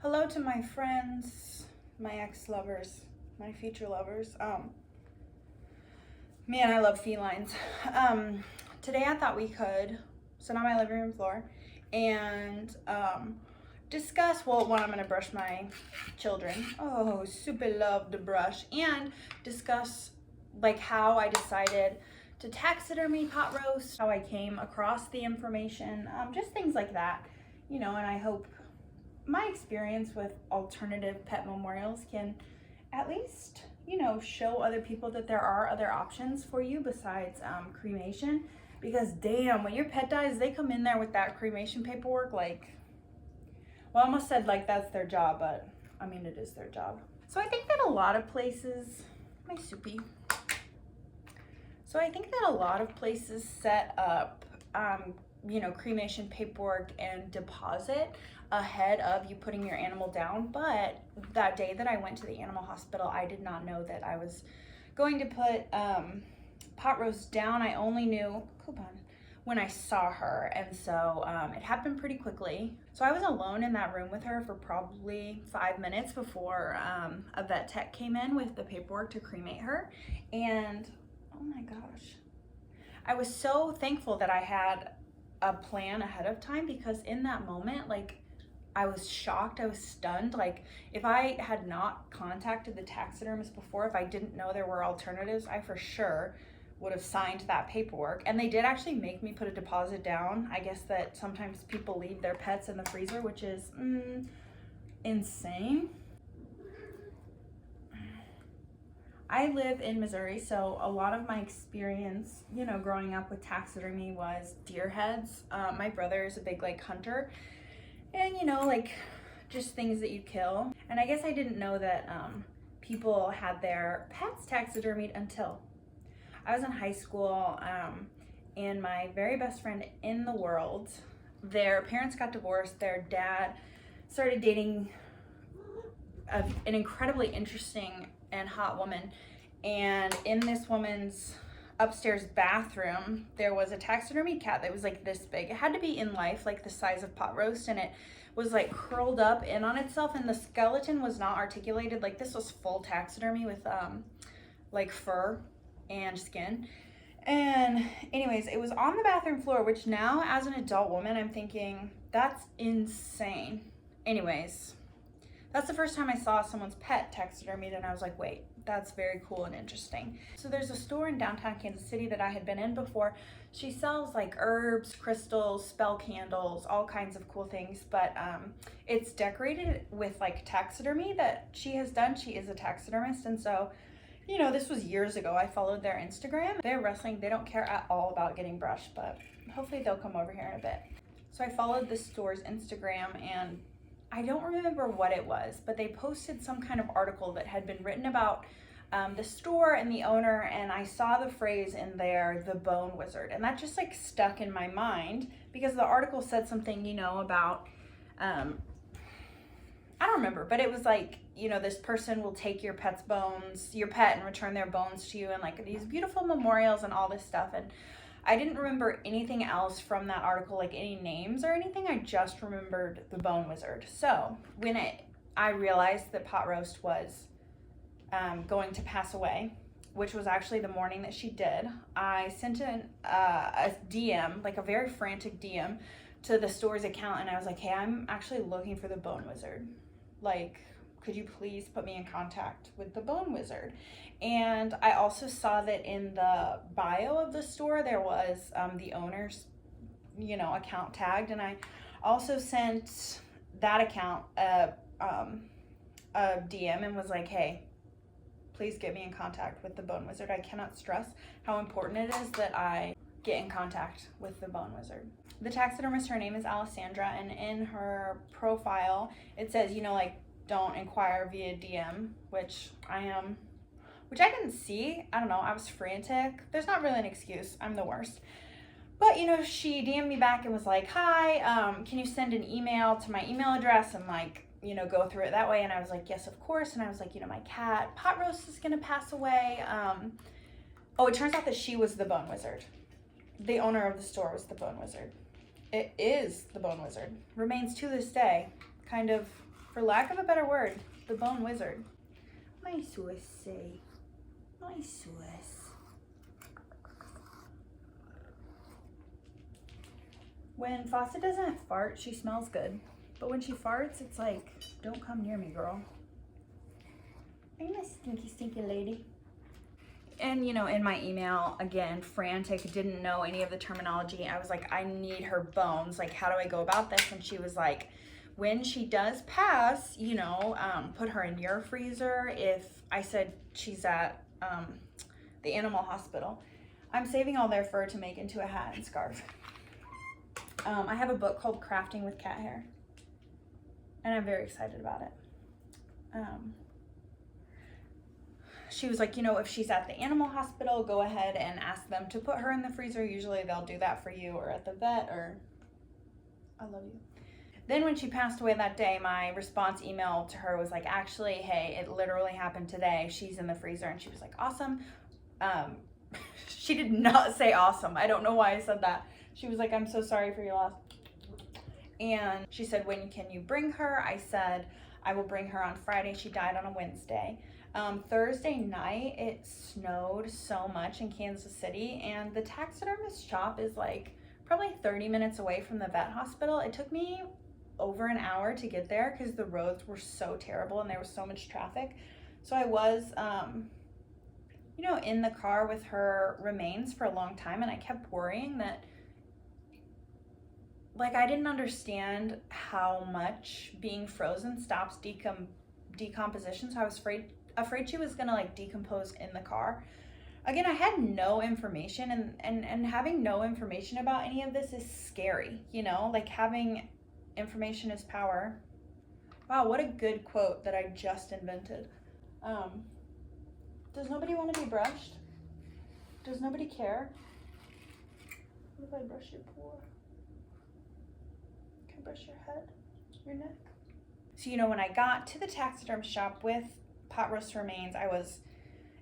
Hello to my friends, my ex-lovers, my future lovers. Man, I love felines. Today I thought we could sit on my living room floor and discuss, well, one, I'm gonna brush my children. Oh, super love to brush. And discuss like how I decided to taxidermy pot roast, how I came across the information, just things like that, and I hope my experience with alternative pet memorials can at least, show other people that there are other options for you besides cremation. Because damn, when your pet dies, they come in there with that cremation paperwork like, well, I almost said like that's their job, but I mean, it is their job. So I think that a lot of places, my soupy. So I think that a lot of places set up, cremation paperwork and deposit ahead of you putting your animal down. But that day that I went to the animal hospital, I did not know that I was going to put pot roast down. I only knew when I saw her, and so it happened pretty quickly. So I was alone in that room with her for probably 5 minutes before a vet tech came in with the paperwork to cremate her. And oh my gosh, I was so thankful that I had a plan ahead of time, because in that moment, like, I was shocked, I was stunned. Like, if I had not contacted the taxidermist before, if I didn't know there were alternatives, I for sure would have signed that paperwork. And they did actually make me put a deposit down. I guess that sometimes people leave their pets in the freezer, which is insane. I live in Missouri, so a lot of my experience, growing up with taxidermy was deer heads. My brother is a big hunter, and just things that you kill. And I guess I didn't know that people had their pets taxidermied until I was in high school, and my very best friend in the world, their parents got divorced. Their dad started dating an incredibly interesting and hot woman, and in this woman's upstairs bathroom there was a taxidermy cat that was like this big. It had to be in life, like the size of pot roast, and it was like curled up in on itself, and the skeleton was not articulated. Like, this was full taxidermy with like fur and skin. And anyways, it was on the bathroom floor, which now as an adult woman I'm thinking that's insane. Anyways, that's the first time I saw someone's pet taxidermied, and I was like, wait, that's very cool and interesting. So there's a store in downtown Kansas City that I had been in before. She sells like herbs, crystals, spell candles, all kinds of cool things, but it's decorated with like taxidermy that she has done. She is a taxidermist, and so, this was years ago. I followed their Instagram. They're wrestling. They don't care at all about getting brushed, but hopefully they'll come over here in a bit. So I followed this store's Instagram, and I don't remember what it was, but they posted some kind of article that had been written about the store and the owner, and I saw the phrase in there, the bone wizard, and that just like stuck in my mind, because the article said something, about, I don't remember, but it was like, this person will take your pet and return their bones to you, and like these beautiful memorials and all this stuff. And I didn't remember anything else from that article, like any names or anything. I just remembered the bone wizard. So when I realized that pot roast was going to pass away, which was actually the morning that she did, I sent a DM, like a very frantic DM, to the store's account, and I was like, hey, I'm actually looking for the bone wizard. Like, could you please put me in contact with the bone wizard? And I also saw that in the bio of the store there was the owner's account tagged, and I also sent that account a DM and was like, hey, please get me in contact with the bone wizard. I cannot stress how important it is that I get in contact with the bone wizard. The taxidermist, her name is Alessandra, and in her profile it says, don't inquire via DM, which I didn't see. I don't know, I was frantic. There's not really an excuse, I'm the worst. But she DM'd me back and was like, hi, can you send an email to my email address and go through it that way? And I was like, yes, of course. And I was like, my cat pot roast is gonna pass away. It turns out that she was the bone wizard. The owner of the store was the bone wizard. It is the bone wizard. Remains to this day kind of for lack of a better word, the bone wizard. My Swiss say. My Swiss. When Fawcett doesn't fart, she smells good. But when she farts, it's like, don't come near me, girl. I'm a stinky, stinky lady. And, you know, in my email, again, frantic, didn't know any of the terminology. I was like, I need her bones. Like, how do I go about this? And she was like, when she does pass, you know, put her in your freezer. If I said she's at the animal hospital, I'm saving all their fur to make into a hat and scarf. I have a book called Crafting with Cat Hair, and I'm very excited about it. She was like, you know, if she's at the animal hospital, go ahead and ask them to put her in the freezer. Usually they'll do that for you, or at the vet, or I love you. Then when she passed away that day, my response email to her was like, actually, hey, it literally happened today. She's in the freezer. And she was like, awesome. She did not say awesome. I don't know why I said that. She was like, I'm so sorry for your loss. And she said, when can you bring her? I said, I will bring her on Friday. She died on a Wednesday. Thursday night, it snowed so much in Kansas City, and the taxidermist shop is like probably 30 minutes away from the vet hospital. It took me over an hour to get there because the roads were so terrible and there was so much traffic. So I was, you know, in the car with her remains for a long time, and I kept worrying that, like, I didn't understand how much being frozen stops decomposition. So I was afraid she was gonna like decompose in the car. Again, I had no information, and having no information about any of this is scary, you know, like having information is power. Wow, what a good quote that I just invented. Does nobody want to be brushed? Does nobody care? What if I brush your paw? Can I brush your head, your neck? So, you know, when I got to the taxiderm shop with pot roast remains, I was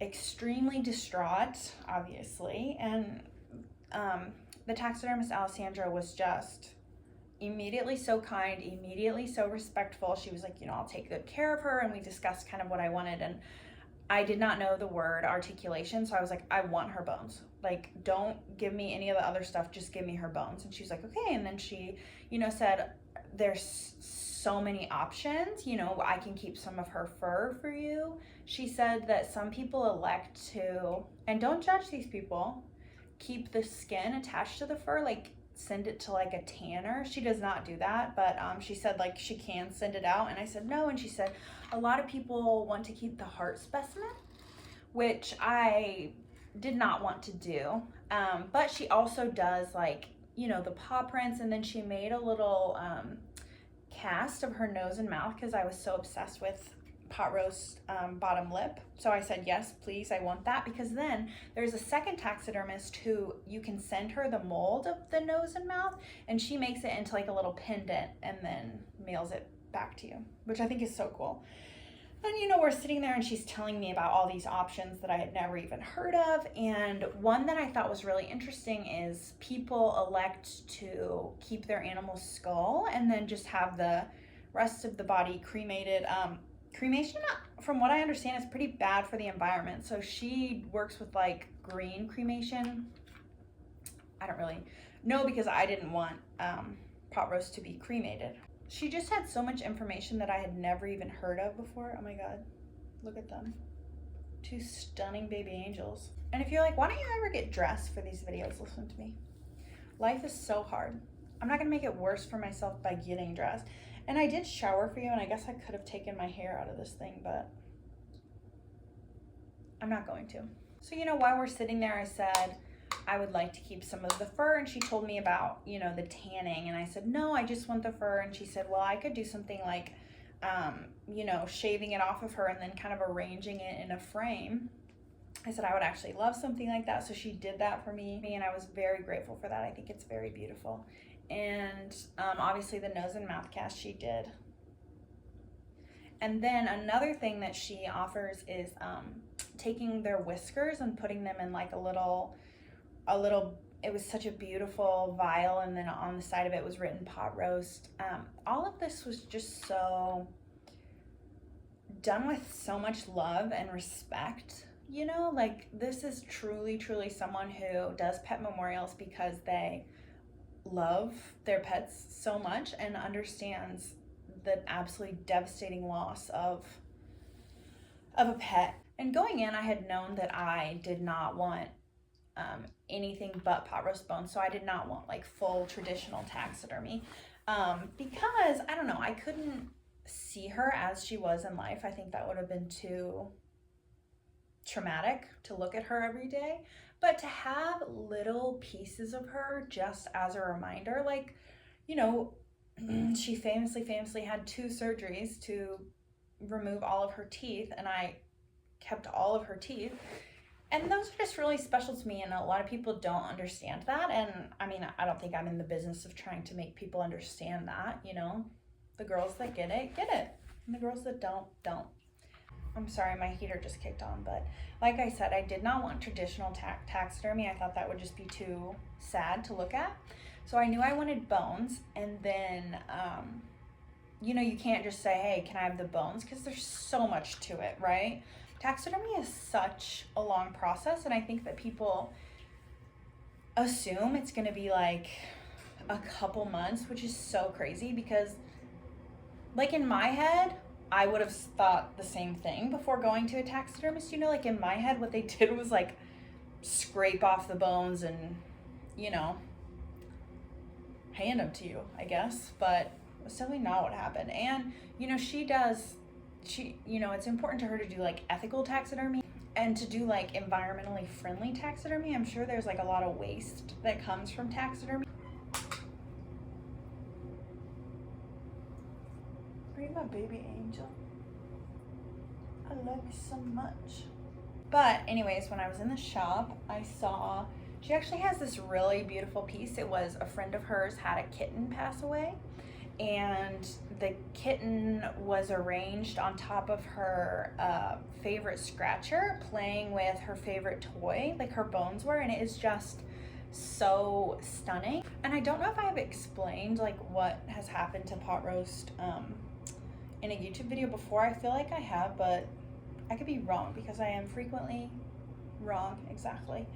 extremely distraught, obviously, and the taxidermist Alessandra was just immediately so kind, immediately so respectful. She was like, you know, I'll take good care of her, and we discussed kind of what I wanted, and I did not know the word articulation, so I was like, I want her bones. Like, don't give me any of the other stuff, just give me her bones. And she was like, okay. And then she, you know, said, there's so many options, you know, I can keep some of her fur for you. She said that some people elect to, and don't judge these people, keep the skin attached to the fur, like send it to like a tanner. She does not do that, but she said like she can send it out, and I said no. And she said a lot of people want to keep the heart specimen, which I did not want to do, but she also does, like, you know, the paw prints, and then she made a little cast of her nose and mouth because I was so obsessed with pot roast bottom lip. So I said, yes, please, I want that, because then there's a second taxidermist who you can send her the mold of the nose and mouth, and she makes it into like a little pendant and then mails it back to you, which I think is so cool. And, you know, we're sitting there and she's telling me about all these options that I had never even heard of. And one that I thought was really interesting is people elect to keep their animal's skull and then just have the rest of the body cremated. Cremation, from what I understand, is pretty bad for the environment. So she works with like green cremation. I don't really know because I didn't want pot roast to be cremated. She just had so much information that I had never even heard of before. Oh my God, look at them. Two stunning baby angels. And if you're like, why don't you ever get dressed for these videos? Listen to me. Life is so hard. I'm not gonna make it worse for myself by getting dressed. And I did shower for you, and I guess I could have taken my hair out of this thing, but I'm not going to. So, you know, while we're sitting there, I said, I would like to keep some of the fur, and she told me about, you know, the tanning, and I said, no, I just want the fur. And she said, well, I could do something like, you know, shaving it off of her and then kind of arranging it in a frame. I said I would actually love something like that. So she did that for me, and I was very grateful for that. I think it's very beautiful. And obviously the nose and mouth cast she did. And then another thing that she offers is taking their whiskers and putting them in like a little, it was such a beautiful vial, and then on the side of it was written pot roast. All of this was just so done with so much love and respect. You know, like this is truly, truly someone who does pet memorials because they love their pets so much and understands the absolutely devastating loss of a pet. And going in, I had known that I did not want anything but pot roast bones, so I did not want like full traditional taxidermy because I don't know, I couldn't see her as she was in life. I think that would have been too traumatic to look at her every day. But to have little pieces of her just as a reminder, like, you know, she famously had 2 surgeries to remove all of her teeth, and I kept all of her teeth. And those are just really special to me, and a lot of people don't understand that. And I mean, I don't think I'm in the business of trying to make people understand that, you know. The girls that get it, get it. And the girls that don't. I'm sorry, my heater just kicked on, but like I said, I did not want traditional taxidermy. I thought that would just be too sad to look at. So I knew I wanted bones, and then, you know, you can't just say, hey, can I have the bones? Because there's so much to it, right? Taxidermy is such a long process, and I think that people assume it's gonna be like a couple months, which is so crazy because, like, in my head, I would have thought the same thing before going to a taxidermist. You know, like in my head, what they did was like scrape off the bones and, you know, hand them to you, I guess. But it's definitely not what happened. And, you know, you know, it's important to her to do like ethical taxidermy and to do like environmentally friendly taxidermy. I'm sure there's like a lot of waste that comes from taxidermy. Are you my baby angel? I love you so much. But anyways, when I was in the shop, I saw she actually has this really beautiful piece. It was a friend of hers had a kitten pass away, and the kitten was arranged on top of her favorite scratcher, playing with her favorite toy, like her bones were, and it is just so stunning. And I don't know if I've explained like what has happened to pot roast in a YouTube video before. I feel like I have, but I could be wrong because I am frequently wrong, exactly.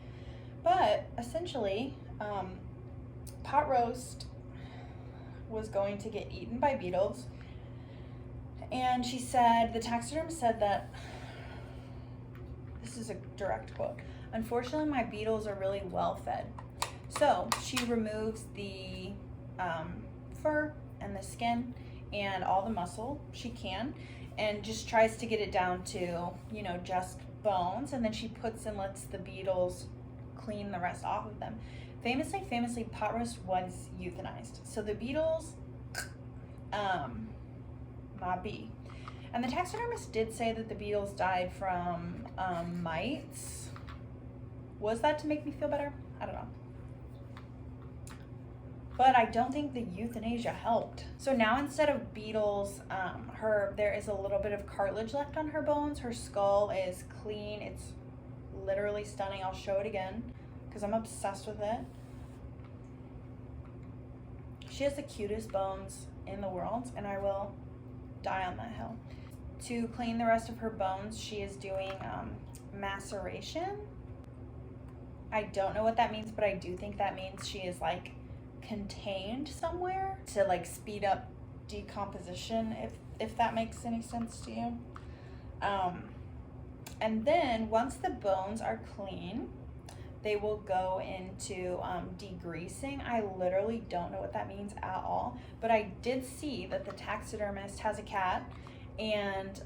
But essentially, pot roast was going to get eaten by beetles, and she said, the taxidermist said that, this is a direct quote, unfortunately my beetles are really well fed. So she removes the fur and the skin and all the muscle she can, and just tries to get it down to, you know, just bones, and then she puts and lets the beetles clean the rest off of them. Famously, pot roast was euthanized. So the beetles, not be. And the taxidermist did say that the beetles died from mites. Was that to make me feel better? I don't know. But I don't think the euthanasia helped. So now instead of beetles, there is a little bit of cartilage left on her bones. Her skull is clean. It's literally stunning. I'll show it again because I'm obsessed with it. She has the cutest bones in the world, and I will die on that hill. To clean the rest of her bones, she is doing maceration. I don't know what that means, but I do think that means she is like contained somewhere to like speed up decomposition, if that makes any sense to you. And then once the bones are clean, they will go into degreasing. I literally don't know what that means at all, but I did see that the taxidermist has a cat and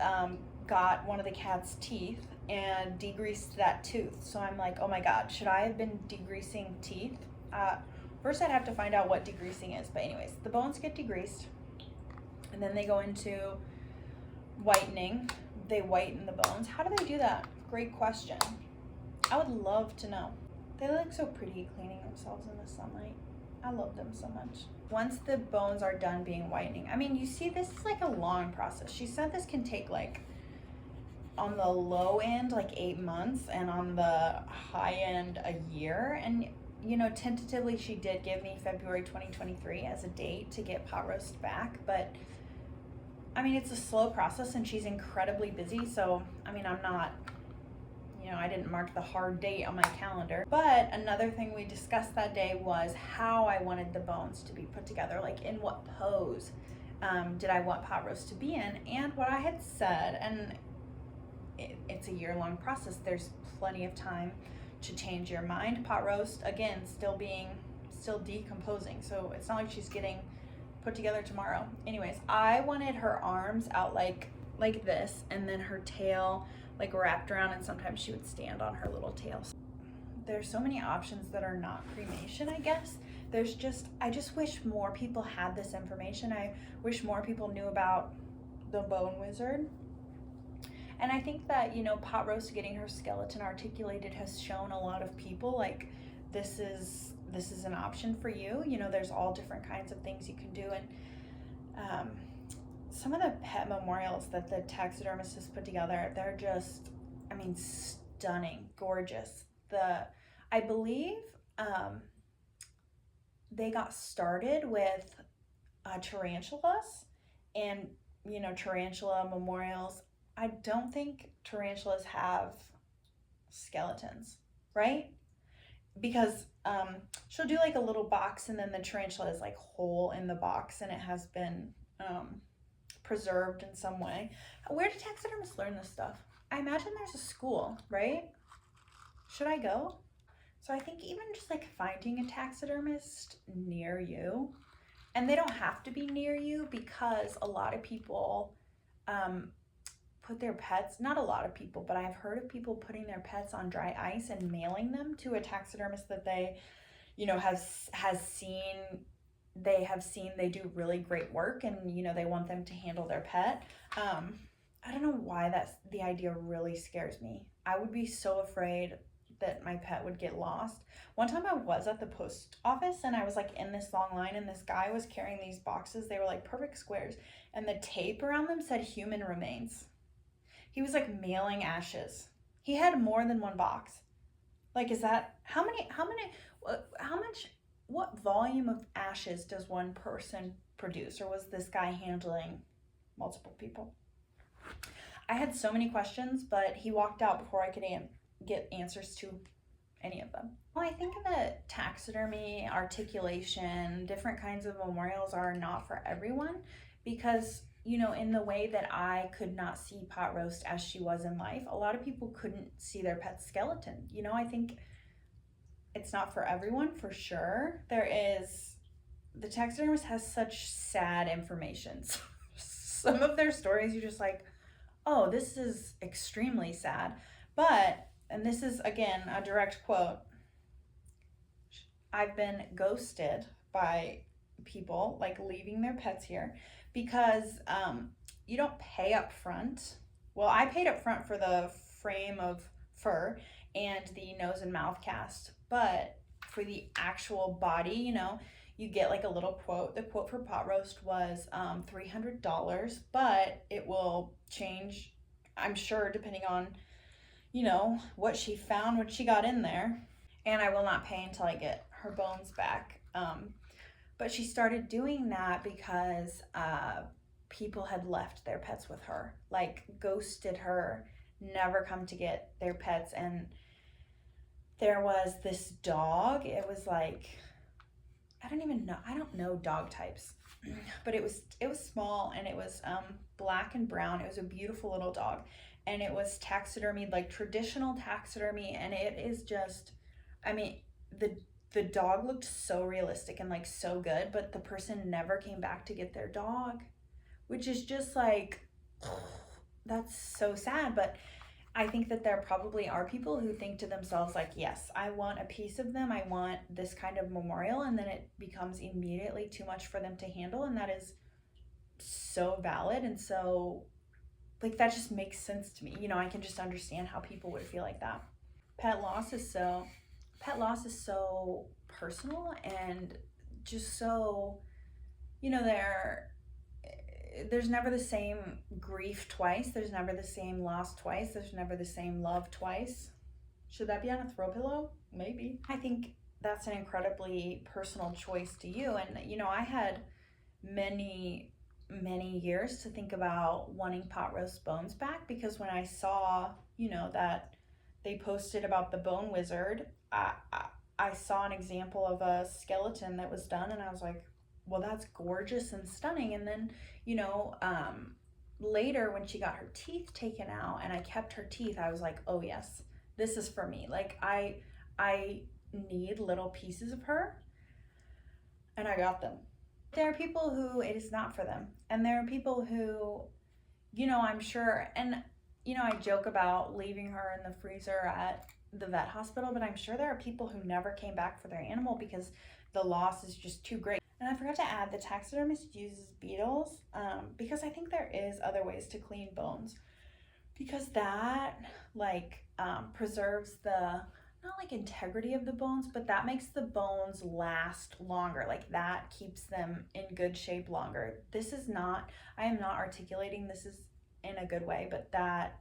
got one of the cat's teeth and degreased that tooth. So I'm like, oh my God, should I have been degreasing teeth? First I'd have to find out what degreasing is, but anyways, the bones get degreased and then they go into whitening. They whiten the bones. How do they do that? Great question. I would love to know. They look so pretty cleaning themselves in the sunlight. I love them so much. Once the bones are done being whitening, I mean, you see, this is like a long process. She said this can take like, on the low end, like 8 months, and on the high end, a year. And, you know, tentatively, she did give me February 2023 as a date to get pot roast back, but I mean, it's a slow process and she's incredibly busy. So, I mean, I'm not, I didn't mark the hard date on my calendar. But another thing we discussed that day was how I wanted the bones to be put together, like in what pose did I want pot roast to be in. And what I had said, and it's a year-long process, there's plenty of time to change your mind. Pot roast, again, still decomposing, so it's not like she's getting put together tomorrow. Anyways, I wanted her arms out like this, and then her tail like wrapped around, and sometimes she would stand on her little tail. There's so many options that are not cremation, I guess. I just wish more people had this information. I wish more people knew about the Bone Wizard. And I think that, pot roast getting her skeleton articulated has shown a lot of people like this is an option for you. There's all different kinds of things you can do. And some of the pet memorials that the taxidermist has put together, they're just, I mean, stunning, gorgeous. I believe they got started with tarantulas and, tarantula memorials. I don't think tarantulas have skeletons, right? Because she'll do like a little box, and then the tarantula is like whole in the box, and it has been preserved in some way. Where do taxidermists learn this stuff? I imagine there's a school, right? Should I go? So I think even just like finding a taxidermist near you, and they don't have to be near you, because a lot of people put their pets, not a lot of people, but I've heard of people putting their pets on dry ice and mailing them to a taxidermist that they, they have seen they do really great work, and, they want them to handle their pet. I don't know why the idea really scares me. I would be so afraid that my pet would get lost. One time I was at the post office, and I was like in this long line, and this guy was carrying these boxes. They were like perfect squares, and the tape around them said human remains. He was like mailing ashes. He had more than one box. Like, is that, what volume of ashes does one person produce? Or was this guy handling multiple people? I had so many questions, but he walked out before I could get answers to any of them. Well, I think that taxidermy, articulation, different kinds of memorials are not for everyone, because in the way that I could not see pot roast as she was in life, a lot of people couldn't see their pet's skeleton. I think it's not for everyone, for sure. The taxidermist has such sad information. Some of their stories, you're just like, oh, this is extremely sad. And this is, again, a direct quote, I've been ghosted by people like leaving their pets here because you don't pay up front. Well, I paid up front for the frame of fur and the nose and mouth cast, but for the actual body, you get like a little quote. The quote for pot roast was $300, but it will change, I'm sure, depending on, what she found, what she got in there. And I will not pay until I get her bones back. But she started doing that because people had left their pets with her, like ghosted her, never come to get their pets. And there was this dog. It was like, I don't know dog types, but it was small, and it was black and brown. It was a beautiful little dog, and it was taxidermied, like traditional taxidermy. And it is just, I mean, the dog looked so realistic and like so good, but the person never came back to get their dog, which is just like, that's so sad. But I think that there probably are people who think to themselves like, yes, I want a piece of them. I want this kind of memorial. And then it becomes immediately too much for them to handle. And that is so valid. And so like, that just makes sense to me. I can just understand how people would feel like that. Pet loss is so personal, and just so, there's never the same grief twice. There's never the same loss twice. There's never the same love twice. Should that be on a throw pillow? Maybe. I think that's an incredibly personal choice to you. And, I had many many years to think about wanting pot roast bones back, because when I saw, you know, that they posted about the bone wizard, I saw an example of a skeleton that was done, and I was like, well, that's gorgeous and stunning. And then, you know, later when she got her teeth taken out and I kept her teeth, I was like, oh yes, this is for me. Like I need little pieces of her, and I got them. There are people who it is not for them, and there are people who, you know, I'm sure, and you know, I joke about leaving her in the freezer at the vet hospital, but I'm sure there are people who never came back for their animal because the loss is just too great. And I forgot to add, the taxidermist uses beetles, because I think there is other ways to clean bones, because that like preserves the, not like integrity of the bones, but that makes the bones last longer. Like that keeps them in good shape longer. This is not, I am not articulating this is in a good way, but that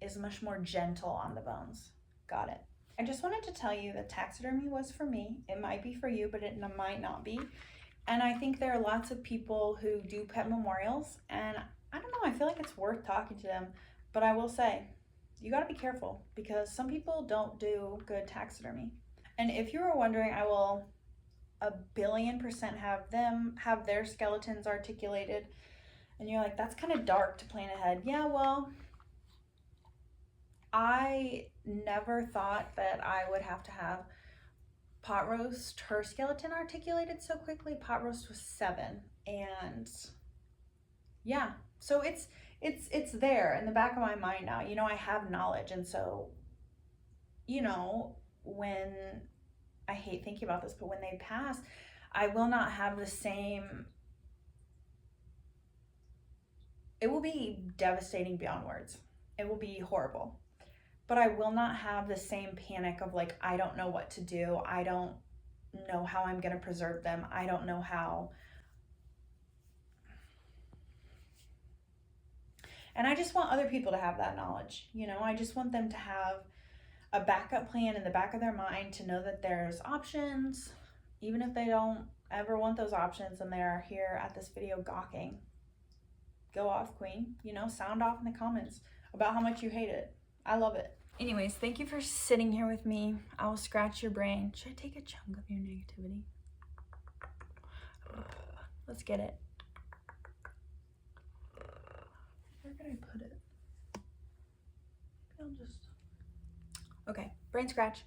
is much more gentle on the bones. Got it. I just wanted to tell you that taxidermy was for me. It might be for you, but it might not be. And I think there are lots of people who do pet memorials, and I don't know, I feel like it's worth talking to them. But I will say, you got to be careful, because some people don't do good taxidermy. And if you were wondering, I will 1,000,000,000% have them have their skeletons articulated. And you're like, that's kind of dark to plan ahead. Yeah, well, I never thought that I would have to have pot roast her skeleton articulated so quickly. Pot roast was 7, and yeah, so it's there in the back of my mind now. You know, I have knowledge, and so, you know, when, I hate thinking about this, but when they pass, I will not have the same, it will be devastating beyond words. It will be horrible. But I will not have the same panic of like, I don't know what to do. I don't know how I'm going to preserve them. I don't know how. And I just want other people to have that knowledge. You know, I just want them to have a backup plan in the back of their mind, to know that there's options, even if they don't ever want those options and they're here at this video gawking. Go off, queen. You know, sound off in the comments about how much you hate it. I love it. Anyways, thank you for sitting here with me. I will scratch your brain. Should I take a chunk of your negativity? Let's get it. Where can I put it? I'll just... Okay, brain scratch.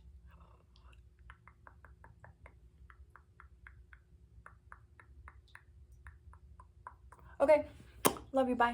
Okay, love you, bye.